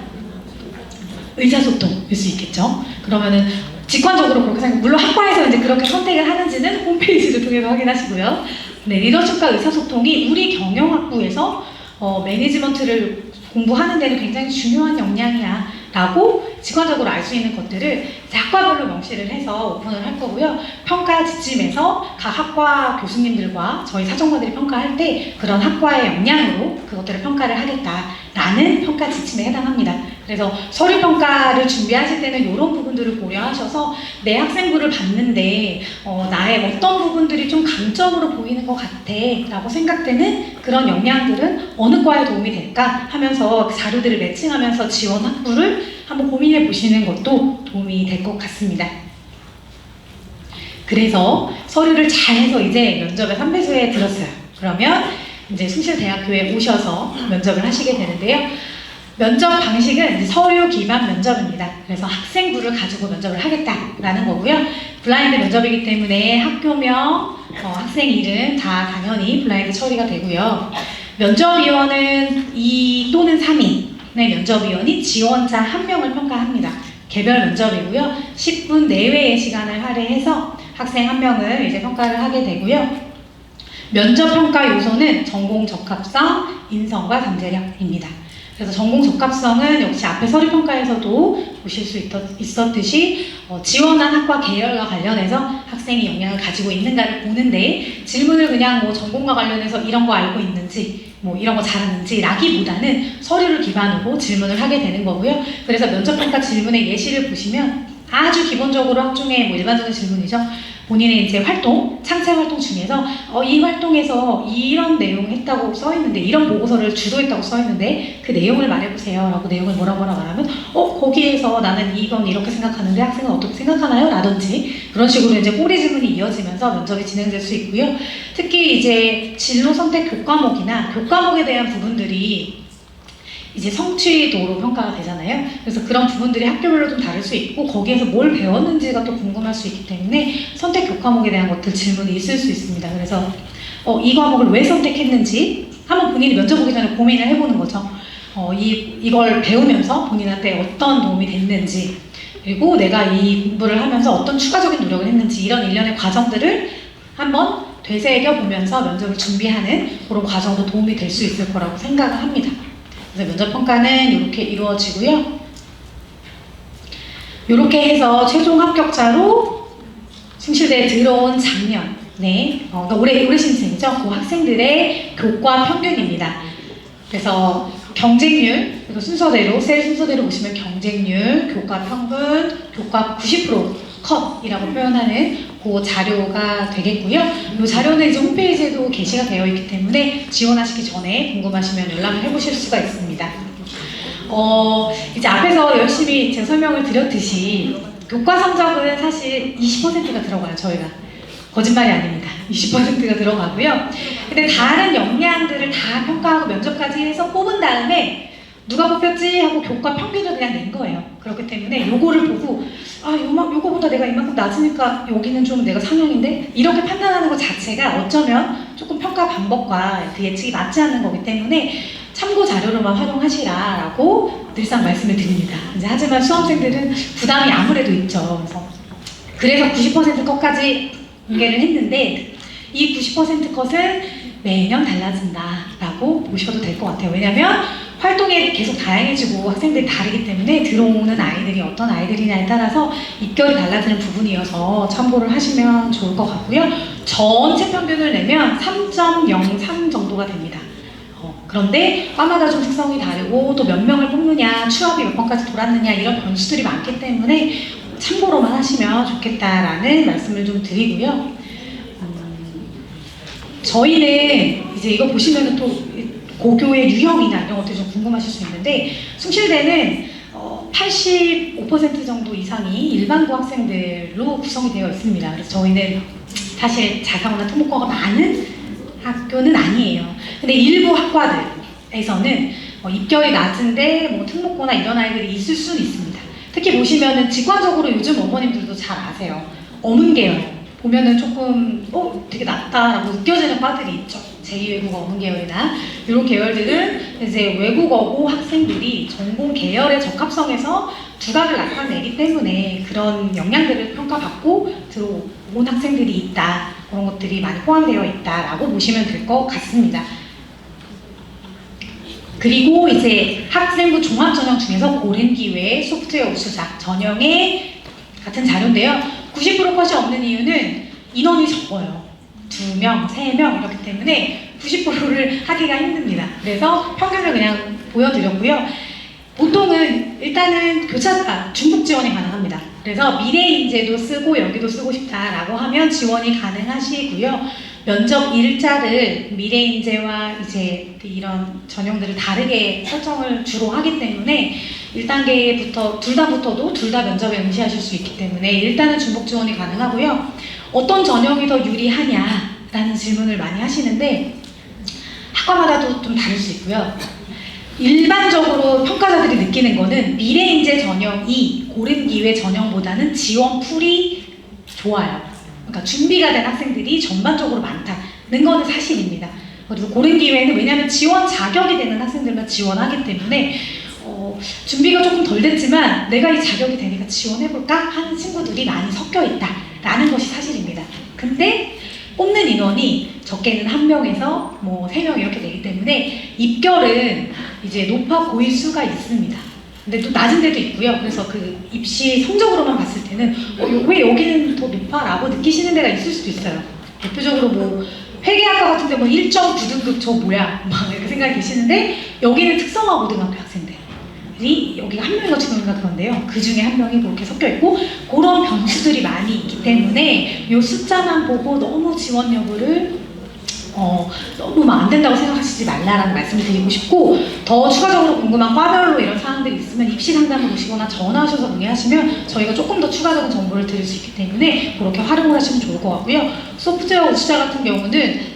[SPEAKER 2] 의사소통일 수 있겠죠. 그러면은 직관적으로 그렇게 생각. 물론 학과에서 이제 그렇게 선택을 하는지는 홈페이지를 통해서 확인하시고요. 네, 리더십과 의사소통이 우리 경영학부에서 매니지먼트를 공부하는 데는 굉장히 중요한 역량이야라고 직관적으로 알 수 있는 것들을 학과별로 명시를 해서 오픈을 할 거고요. 평가 지침에서 각 학과 교수님들과 저희 사정관들이 평가할 때 그런 학과의 역량으로 그것들을 평가를 하겠다라는 평가 지침에 해당합니다. 그래서 서류 평가를 준비하실 때는 이런 부분들을 고려하셔서 내 학생부를 봤는데 나의 어떤 부분들이 좀 강점으로 보이는 것 같아 라고 생각되는 그런 역량들은 어느 과에 도움이 될까 하면서 자료들을 매칭하면서 지원 학부를 한번 고민해 보시는 것도 도움이 될 것 같습니다. 그래서 서류를 잘 해서 이제 면접에 3배수에 들었어요. 그러면 이제 숭실대학교에 오셔서 면접을 하시게 되는데요. 면접 방식은 이제 서류 기반 면접입니다. 그래서 학생부를 가지고 면접을 하겠다라는 거고요. 블라인드 면접이기 때문에 학교명, 학생 이름 다 당연히 블라인드 처리가 되고요. 면접위원은 2 또는 3인의 면접위원이 지원자 1명을 평가합니다. 개별 면접이고요. 10분 내외의 시간을 할애해서 학생 1명을 이제 평가를 하게 되고요. 면접 평가 요소는 전공 적합성, 인성과 잠재력입니다. 그래서 전공 적합성은 역시 앞에 서류 평가에서도 보실 수 있었듯이 지원한 학과 계열과 관련해서 학생이 역량을 가지고 있는가를 보는데 질문을 그냥 뭐 전공과 관련해서 이런 거 알고 있는지 뭐 이런 거 잘하는지 라기보다는 서류를 기반으로 질문을 하게 되는 거고요. 그래서 면접평가 질문의 예시를 보시면 아주 기본적으로 학종의 뭐 일반적인 질문이죠. 본인의 이제 활동, 창체 활동 중에서 이 활동에서 이런 내용을 했다고 써있는데 이런 보고서를 주도했다고 써있는데 그 내용을 말해보세요 라고 내용을 뭐라 말하면 거기에서 나는 이건 이렇게 생각하는데 학생은 어떻게 생각하나요? 라든지 그런 식으로 이제 꼬리 질문이 이어지면서 면접이 진행될 수 있고요. 특히 이제 진로 선택 교과목이나 교과목에 대한 부분들이 이제 성취도로 평가가 되잖아요. 그래서 그런 부분들이 학교별로 좀 다를 수 있고 거기에서 뭘 배웠는지가 또 궁금할 수 있기 때문에 선택 교과목에 대한 것들 질문이 있을 수 있습니다. 그래서 이 과목을 왜 선택했는지 한번 본인이 면접 보기 전에 고민을 해보는 거죠. 이걸 배우면서 본인한테 어떤 도움이 됐는지 그리고 내가 이 공부를 하면서 어떤 추가적인 노력을 했는지 이런 일련의 과정들을 한번 되새겨보면서 면접을 준비하는 그런 과정도 도움이 될 수 있을 거라고 생각을 합니다. 그래서 면접 평가는 이렇게 이루어지고요. 이렇게 해서 최종 합격자로 숭실대에 들어온 작년, 그러니까 올해 신생이죠. 그 학생들의 교과 평균입니다. 그래서 경쟁률, 이거 순서대로 셀 순서대로 보시면 경쟁률, 교과 평균, 교과 90% 컷이라고 표현하는 그 자료가 되겠고요. 이 자료는 이제 홈페이지에도 게시가 되어 있기 때문에 지원하시기 전에 궁금하시면 연락을 해보실 수가 있습니다. 이제 앞에서 열심히 제가 설명을 드렸듯이 교과 성적은 사실 20%가 들어가요, 저희가. 거짓말이 아닙니다. 20%가 들어가고요. 근데 다른 역량들을 다 평가하고 면접까지 해서 뽑은 다음에 누가 뽑혔지 하고 교과 평균을 그냥 낸 거예요. 그렇기 때문에 요거를 보고 요거보다 내가 이만큼 낮으니까 여기는 좀 내가 상향인데 이렇게 판단하는 것 자체가 어쩌면 조금 평가 방법과 그 예측이 맞지 않는 거기 때문에 참고 자료로만 활용하시라라고 늘상 말씀을 드립니다. 이제 하지만 수험생들은 부담이 아무래도 있죠. 그래서 90% 것까지 공개를 했는데 이 90% 것은 매년 달라진다라고 보셔도 될 것 같아요. 왜냐하면 활동이 계속 다양해지고 학생들이 다르기 때문에 들어오는 아이들이 어떤 아이들이냐에 따라서 입결이 달라지는 부분이어서 참고를 하시면 좋을 것 같고요. 전체 평균을 내면 3.03 정도가 됩니다. 그런데 과마다 좀 특성이 다르고 또 몇 명을 뽑느냐, 추합이 몇 번까지 돌았느냐 이런 변수들이 많기 때문에 참고로만 하시면 좋겠다라는 말씀을 좀 드리고요. 저희는 이제 이거 보시면 또 고교의 유형이나 이런 것들이 좀 궁금하실 수 있는데 숭실대는 85% 정도 이상이 일반고 학생들로 구성이 되어 있습니다. 그래서 저희는 사실 자사고나 특목고가 많은 학교는 아니에요. 근데 일부 학과들에서는 입결이 낮은데 뭐 특목고나 이런 아이들이 있을 수는 있습니다. 특히 보시면은 직관적으로 요즘 어머님들도 잘 아세요. 어문 계열 보면은 조금 되게 낮다라고 느껴지는 과들이 있죠. 제2외국어 어문 계열이나 이런 계열들은 이제 외국어고 학생들이 전공 계열의 적합성에서 두각을 나타내기 때문에 그런 영향들을 평가받고 들어온 학생들이 있다. 그런 것들이 많이 포함되어 있다라고 보시면 될 것 같습니다. 그리고 이제 학생부 종합전형 중에서 고른 기회의 소프트웨어 우수자 전형의 같은 자료인데요. 90% 컷이 없는 이유는 인원이 적어요. 2명, 3명 이렇기 때문에 90%를 하기가 힘듭니다. 그래서 평균을 그냥 보여드렸고요. 보통은 일단은 중복 지원이 가능합니다. 그래서 미래인재도 쓰고 여기도 쓰고 싶다라고 하면 지원이 가능하시고요. 면접 일자를 미래인재와 이제 이런 전형들을 다르게 설정을 주로 하기 때문에 1단계부터 둘 다 붙어도 둘 다 면접에 응시하실 수 있기 때문에 일단은 중복 지원이 가능하고요. 어떤 전형이 더 유리하냐라는 질문을 많이 하시는데 학과마다도 좀 다를 수 있고요. 일반적으로 평가자들이 느끼는 거는 미래인재 전형이 고른 기회 전형보다는 지원 풀이 좋아요. 그러니까 준비가 된 학생들이 전반적으로 많다는 거는 사실입니다. 그리고 고른 기회는 왜냐하면 지원 자격이 되는 학생들만 지원하기 때문에 준비가 조금 덜 됐지만 내가 이 자격이 되니까 지원해볼까 하는 친구들이 많이 섞여 있다라는 것이 사실입니다. 근데 뽑는 인원이 적게는 1명에서 뭐 3명 이렇게 되기 때문에 입결은 이제 높아 보일 수가 있습니다. 근데 또 낮은 데도 있고요. 그래서 그 입시 성적으로만 봤을 때는 왜 여기는 더 높아? 라고 느끼시는 데가 있을 수도 있어요. 대표적으로 뭐 회계학과 같은데 뭐 1.9등급 저 뭐야? 막 이렇게 생각이 드시는데 여기는 특성화 고등학교 학생들이 여기가 1명인가 2명인가 그런데요. 그 중에 1명이 그렇게 섞여 있고 그런 변수들이 많이 있기 때문에 이 숫자만 보고 너무 지원 여부를 너무 안 된다고 생각하시지 말라라는 말씀을 드리고 싶고 더 추가적으로 궁금한 과별로 이런 사항들이 있으면 입시 상담을 오시거나 전화하셔서 문의하시면 저희가 조금 더 추가적인 정보를 드릴 수 있기 때문에 그렇게 활용을 하시면 좋을 것 같고요. 소프트웨어 우수자 같은 경우는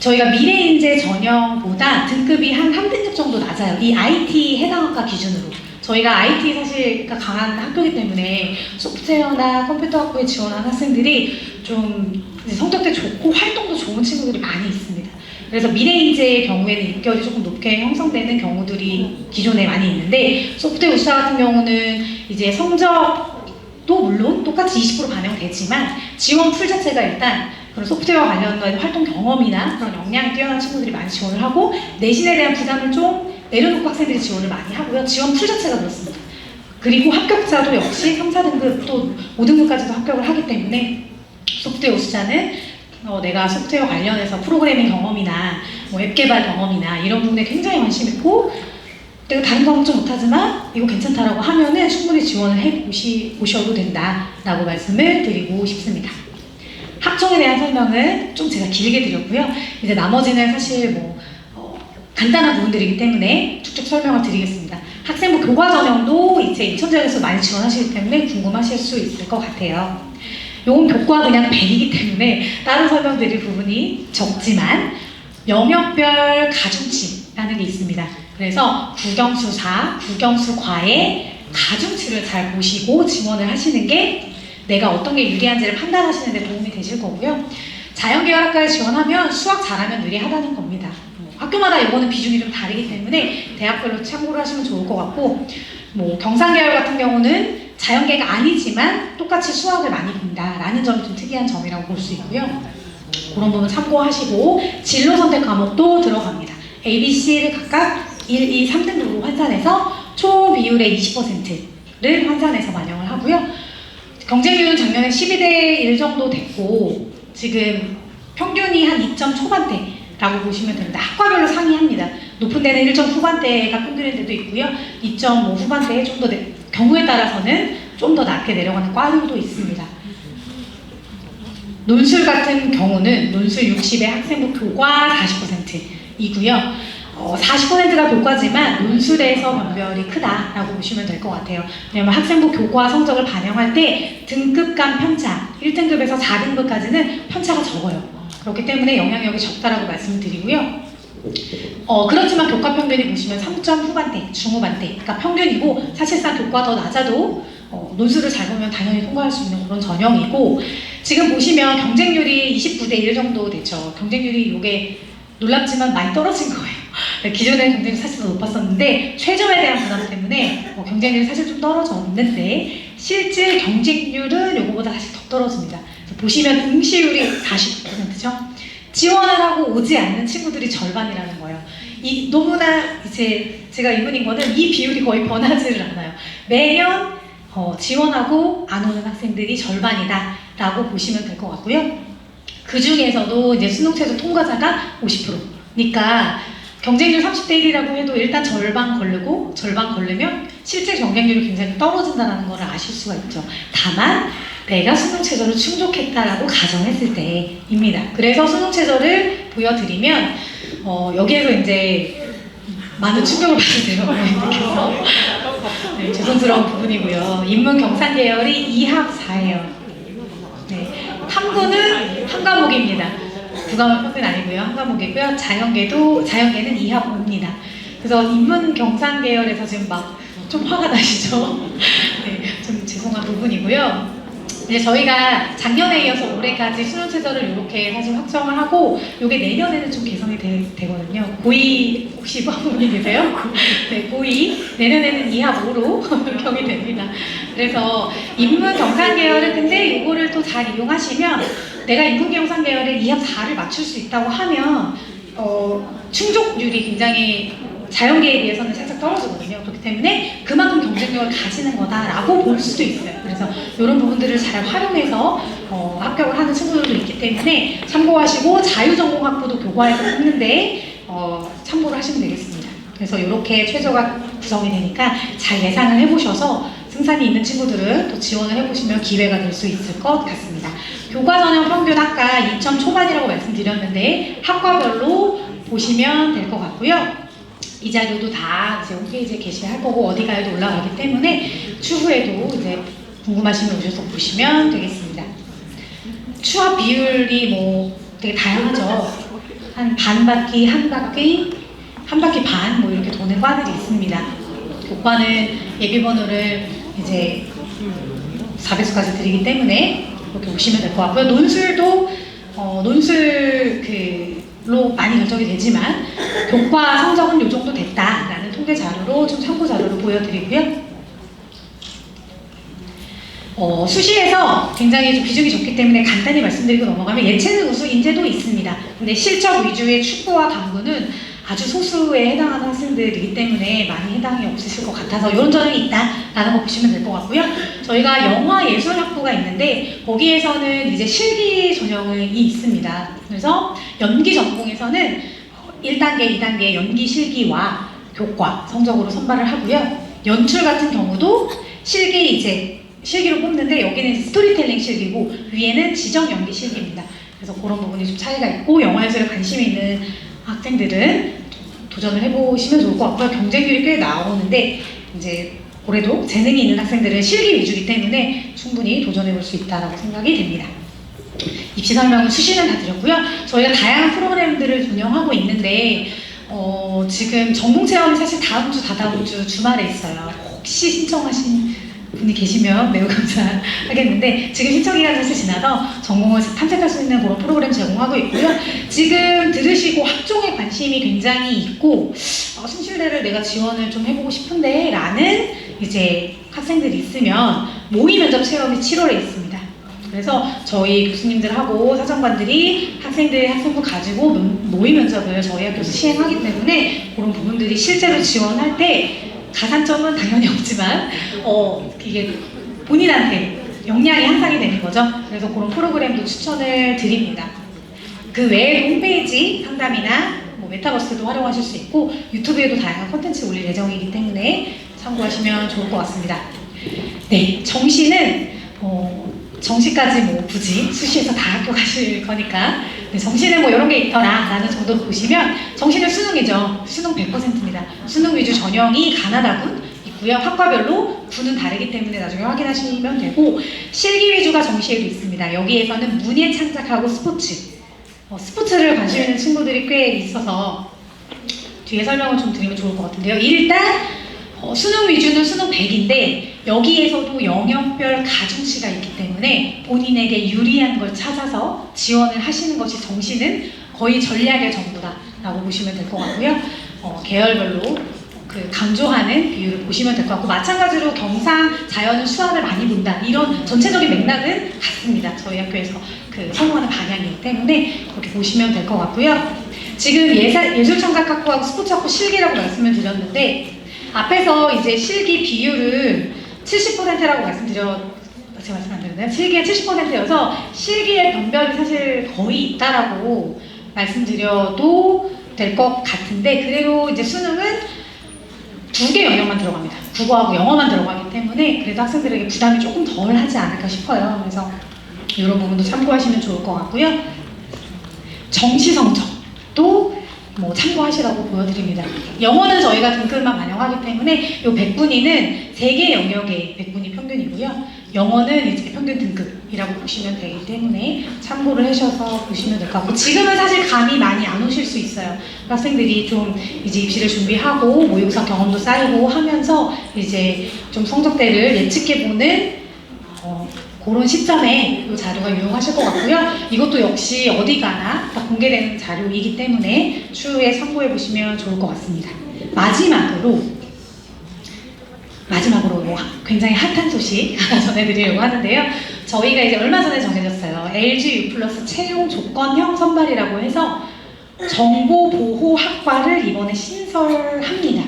[SPEAKER 2] 저희가 미래인재 전형보다 등급이 한 3등급 정도 낮아요. 이 IT 해당 학과 기준으로. 저희가 IT 사실 강한 학교이기 때문에 소프트웨어나 컴퓨터 학부에 지원한 학생들이 좀 성적도 좋고 활동도 좋은 친구들이 많이 있습니다. 그래서 미래인재의 경우에는 입결이 조금 높게 형성되는 경우들이 기존에 많이 있는데 소프트웨어 우수자 같은 경우는 이제 성적도 물론 똑같이 20% 반영되지만 지원 풀 자체가 일단 그런 소프트웨어 관련된 활동 경험이나 그런 역량이 뛰어난 친구들이 많이 지원을 하고 내신에 대한 부담을 좀 내려놓고 학생들이 지원을 많이 하고요. 지원 풀 자체가 그렇습니다. 그리고 합격자도 역시 3, 4등급 또 5등급까지도 합격을 하기 때문에 소프트웨어 우수자는 내가 소프트웨어 관련해서 프로그래밍 경험이나 뭐 앱 개발 경험이나 이런 부분에 굉장히 관심 있고 내가 다른 과목 좀 못하지만 이거 괜찮다라고 하면은 충분히 지원을 해보셔도 된다라고 말씀을 드리고 싶습니다. 학종에 대한 설명은 좀 제가 길게 드렸고요. 이제 나머지는 사실 뭐 간단한 부분들이기 때문에 쭉쭉 설명을 드리겠습니다. 학생부 교과 전형도 이제 인천대학에서 많이 지원하시기 때문에 궁금하실 수 있을 것 같아요. 요건 교과 그냥 100이기 때문에 다른 설명드릴 부분이 적지만 영역별 가중치라는 게 있습니다. 그래서 국영수사, 국영수과의 가중치를 잘 보시고 지원을 하시는 게 내가 어떤 게 유리한지를 판단하시는 데 도움이 되실 거고요. 자연계열학과에 지원하면 수학 잘하면 유리하다는 겁니다. 학교마다 이거는 비중이 좀 다르기 때문에 대학별로 참고를 하시면 좋을 것 같고 뭐 경상계열 같은 경우는 자연계가 아니지만 똑같이 수학을 많이 본다라는 점이 좀 특이한 점이라고 볼 수 있고요. 그런 부분 참고하시고 진로 선택 과목도 들어갑니다. A, B, C를 각각 1, 2, 3등급으로 환산해서 총 비율의 20%를 환산해서 반영을 하고요. 경쟁률은 작년에 12대 1 정도 됐고 지금 평균이 한 2점 초반대라고 보시면 됩니다. 학과별로 상이합니다. 높은 데는 1점 후반대가 평균인 데도 있고요. 2.5 후반대에 좀 더 경우에 따라서는 좀 더 낮게 내려가는 과들도 있습니다. 논술 같은 경우는 논술 60에 학생부 교과 40%이고요. 40%가 교과지만 논술에서 변별이 크다라고 보시면 될 것 같아요. 왜냐하면 학생부 교과 성적을 반영할 때 등급 간 편차, 1등급에서 4등급까지는 편차가 적어요. 그렇기 때문에 영향력이 적다라고 말씀드리고요. 그렇지만 교과 평균이 보시면 3점 후반대, 중후반대, 그러니까 평균이고 사실상 교과 더 낮아도 논술을 잘 보면 당연히 통과할 수 있는 그런 전형이고, 지금 보시면 경쟁률이 29대 1 정도 되죠. 경쟁률이 이게 놀랍지만 많이 떨어진 거예요. 기존에 경쟁률이 사실 더 높았었는데 최저에 대한 부담 때문에 경쟁률이 사실 좀 떨어졌는데 실제 경쟁률은 요거보다 사실 더 떨어집니다. 그래서 보시면 응시율이 49%죠. 지원을 하고 오지 않는 친구들이 절반이라는 거예요. 너무나 이제 제가 이분인 거는 이 비율이 거의 변하지를 않아요. 매년 지원하고 안 오는 학생들이 절반이다 라고 보시면 될 것 같고요. 그 중에서도 이제 수능 최저 통과자가 50%니까 경쟁률 30대 1이라고 해도 일단 절반 걸르면 실제 경쟁률이 굉장히 떨어진다는 걸 아실 수가 있죠. 다만 내가 수능 최저를 충족했다라고 가정했을 때입니다. 그래서 수능 최저를 보여드리면 여기에서 이제 많은 충격을 받으세요. 그래서 네, 죄송스러운 부분이고요. 인문 경산 계열이 2학 4예요. 네, 탐구는 한 과목입니다. 두 과목 평균 아니고요. 한 과목이고요. 자연계는 2학 5입니다. 그래서 인문 경산 계열에서 지금 막 좀 화가 나시죠? 네, 좀 죄송한 부분이고요. 이제 저희가 작년에 이어서 올해까지 수능 최저를 이렇게 사실 확정을 하고 이게 내년에는 좀 개선이 되거든요. 고2 혹시 학부모님 계세요? 네, 고2 내년에는 2학 5로 변경이 됩니다. 그래서 인문 경산 계열은 근데 이거를 또 잘 이용하시면 내가 인문 경산 계열에 2학 4를 맞출 수 있다고 하면 충족률이 굉장히 자연계에 비해서는 살짝 떨어지거든요. 그렇기 때문에 그만큼 경쟁력을 가지는 거다라고 볼 수도 있어요. 그래서 이런 부분들을 잘 활용해서 합격을 하는 친구들도 있기 때문에 참고하시고 자유전공학부도 교과에서 뽑는데 참고를 하시면 되겠습니다. 그래서 이렇게 최저가 구성이 되니까 잘 예상을 해보셔서 승산이 있는 친구들은 또 지원을 해보시면 기회가 될 수 있을 것 같습니다. 교과 전형 평균 아까 2점 초반이라고 말씀드렸는데 학과별로 보시면 될 것 같고요. 이 자료도 다 이제 홈페이지에 게시할 거고 어디 가에도 올라가기 때문에 추후에도 이제 궁금하시면 오셔서 보시면 되겠습니다. 추합 비율이 뭐 되게 다양하죠. 한 반 바퀴, 한 바퀴 반 뭐 이렇게 도는 과들이 있습니다. 교과는 예비번호를 이제 4배수까지 드리기 때문에 이렇게 오시면 될 것 같고요. 논술도 논술로 많이 결정이 되지만 교과 성적은 이 정도 됐다라는 통계 자료로 좀 참고 자료로 보여드리고요. 수시에서 굉장히 좀 비중이 적기 때문에 간단히 말씀드리고 넘어가면 예체능 우수 인재도 있습니다. 근데 실적 위주의 축구와 당구는 아주 소수에 해당하는 학생들이기 때문에 많이 해당이 없으실 것 같아서 이런 전형이 있다라는 거 보시면 될 것 같고요. 저희가 영화예술학부가 있는데 거기에서는 이제 실기 전형이 있습니다. 그래서 연기 전공에서는 1단계, 2단계 연기 실기와 교과 성적으로 선발을 하고요. 연출 같은 경우도 실기로 뽑는데 여기는 스토리텔링 실기고 위에는 지정 연기 실기입니다. 그래서 그런 부분이 좀 차이가 있고 영화예술에 관심이 있는 학생들은 도전을 해보시면 좋을 것 같고요. 경쟁률이 꽤 나오는데 이제 올해도 재능이 있는 학생들은 실기 위주이기 때문에 충분히 도전해볼 수 있다고 생각이 됩니다. 입시 설명은 수시는 다 드렸고요. 저희가 다양한 프로그램들을 운영하고 있는데 지금 전공 체험이 사실 다음 주, 다다음 주 주말에 있어요. 혹시 신청하신 분이 계시면 매우 감사하겠는데 지금 신청 기간 사실 지나서 전공을 탐색할 수 있는 그런 프로그램 제공하고 있고요. 지금 들으시고 학종에 관심이 굉장히 있고 숭실대를 내가 지원을 좀 해보고 싶은데 라는 이제 학생들이 있으면 모의 면접 체험이 7월에 있습니다. 그래서 저희 교수님들하고 사정관들이 학생부 가지고 모의 면접을 저희 학교에서 시행하기 때문에 그런 부분들이 실제로 지원할 때 가산점은 당연히 없지만 이게 본인한테 역량이 향상이 되는 거죠. 그래서 그런 프로그램도 추천을 드립니다. 그 외에 홈페이지 상담이나 뭐 메타버스도 활용하실 수 있고 유튜브에도 다양한 콘텐츠 올릴 예정이기 때문에 참고하시면 좋을 것 같습니다. 네, 정시는 정시까지 뭐 굳이 수시에서 다 학교 가실 거니까 근데 정시는 뭐 이런 게 있더라 라는 정도로 보시면 정시는 수능이죠. 수능 100%입니다. 수능 위주 전형이 가나다군 있고요. 학과별로 군은 다르기 때문에 나중에 확인하시면 되고 실기 위주가 정시에도 있습니다. 여기에서는 문예 창작하고 스포츠 스포츠를 관심 있는 친구들이 꽤 있어서 뒤에 설명을 좀 드리면 좋을 것 같은데요. 일단 수능 위주는 수능 100인데 여기에서도 영역별 가중치가 있기 때문에 본인에게 유리한 걸 찾아서 지원을 하시는 것이 정시는 거의 전략의 전부다라고 보시면 될 것 같고요. 계열별로 그 강조하는 비율을 보시면 될 것 같고 마찬가지로 경상, 자연은 수학을 많이 본다 이런 전체적인 맥락은 같습니다. 저희 학교에서 그 선호하는 방향이기 때문에 그렇게 보시면 될 것 같고요. 지금 예술창작학부하고 스포츠학부 실기라고 말씀을 드렸는데 앞에서 이제 실기 비율을 70%라고 제가 말씀 안 드렸나요? 실기의 70%여서 실기의 변별이 사실 거의 있다라고 말씀드려도 될 것 같은데 그래도 이제 수능은 2개 영역만 들어갑니다. 국어하고 영어만 들어가기 때문에 그래도 학생들에게 부담이 조금 덜 하지 않을까 싶어요. 그래서 이런 부분도 참고하시면 좋을 것 같고요. 정시 성적도 뭐 참고하시라고 보여드립니다. 영어는 저희가 등급만 반영하기 때문에 이 100분위는 3개 영역의 100분위 평균이고요. 영어는 이제 평균 등급이라고 보시면 되기 때문에 참고를 하셔서 보시면 될 것 같고 지금은 사실 감이 많이 안 오실 수 있어요. 학생들이 좀 이제 입시를 준비하고 모의고사 경험도 쌓이고 하면서 이제 좀 성적대를 예측해보는 그런 시점에 이 자료가 유용하실 것 같고요. 이것도 역시 어디 가나 다 공개되는 자료이기 때문에 추후에 참고해 보시면 좋을 것 같습니다. 마지막으로 뭐 굉장히 핫한 소식 하나 전해드리려고 하는데요. 저희가 이제 얼마 전에 정해졌어요. LG U+ 채용 조건형 선발이라고 해서 정보보호학과를 이번에 신설합니다.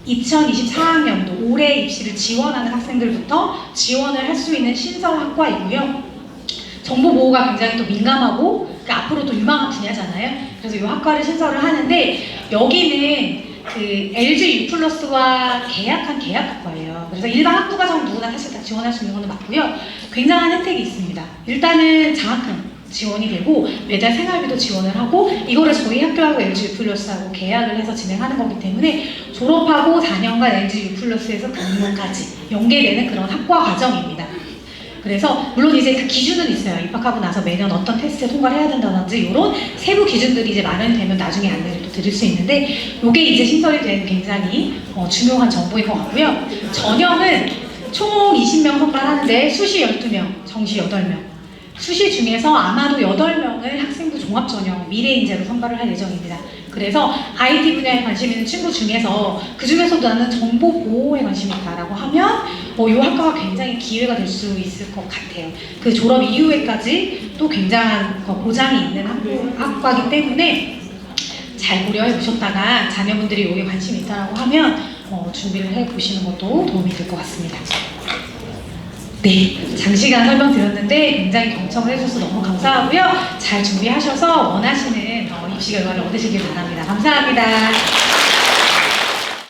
[SPEAKER 2] 2024학년도 올해 입시를 지원하는 학생들부터 지원을 할 수 있는 신설학과이고요. 정보보호가 굉장히 또 민감하고 앞으로 또 유망한 분야잖아요. 그래서 이 학과를 신설을 하는데 여기는 그 LG U+와 계약한 계약학과예요. 그래서 일반 학부과정 누구나 사실 다 지원할 수 있는 건 맞고요. 굉장한 혜택이 있습니다. 일단은 장학금 지원이 되고 매달 생활비도 지원을 하고 이거를 저희 학교하고 LG U+하고 계약을 해서 진행하는 거기 때문에 졸업하고 4년간 LG U+에서 근무까지 연계되는 그런 학과 과정입니다. 그래서 물론 이제 그 기준은 있어요. 입학하고 나서 매년 어떤 테스트에 통과를 해야 된다든지 이런 세부 기준들이 이제 마련되면 나중에 안내를 또 드릴 수 있는데 이게 이제 신설이 된 굉장히 중요한 정보인 것 같고요. 전형은 총 20명 선발하는데 수시 12명, 정시 8명 수시 중에서 아마도 8명을 학생부 종합전형 미래인재로 선발을 할 예정입니다. 그래서 IT 분야에 관심 있는 친구 중에서 그 중에서도 나는 정보보호에 관심이 있다라고 하면 이 학과가 굉장히 기회가 될 수 있을 것 같아요. 그 졸업 이후에까지 또 굉장한 보장이 있는 학과이기 때문에 잘 고려해 보셨다가 자녀분들이 여기에 관심이 있다라고 하면 준비를 해 보시는 것도 도움이 될 것 같습니다. 네, 장시간 설명드렸는데 굉장히 경청을 해주셔서 너무 감사하고요. 잘 준비하셔서 원하시는 입시 결과를 얻으시길 바랍니다. 감사합니다.